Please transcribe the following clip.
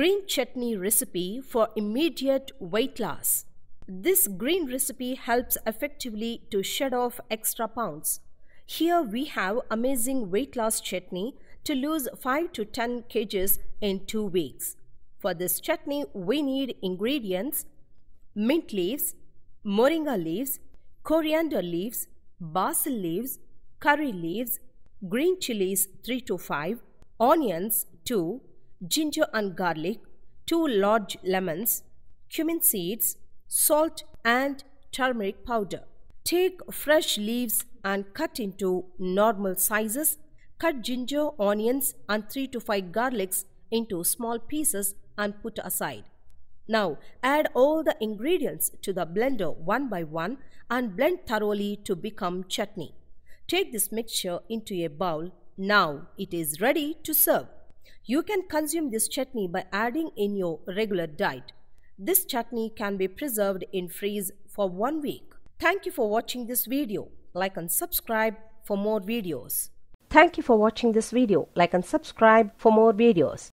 Green chutney recipe for immediate weight loss. This green recipe helps effectively to shed off extra pounds. Here we have amazing weight loss chutney to lose 5 to 10 kgs in 2 weeks. For this chutney we need ingredients: mint leaves, moringa leaves, coriander leaves, basil leaves, curry leaves, green chilies 3 to 5, onions 2, ginger and garlic, 2 large lemons, cumin seeds, salt and turmeric powder. Take fresh leaves and cut into normal sizes. Cut ginger, onions and 3 to 5 garlics into small pieces and put aside. Now add all the ingredients to the blender one by one and blend thoroughly to become chutney. Take this mixture into a bowl. Now it is ready to serve. You can consume this chutney by adding in your regular diet. This chutney can be preserved in freeze for 1 week. Thank you for watching this video. Like and subscribe for more videos. Thank you for watching this video. Like and subscribe for more videos.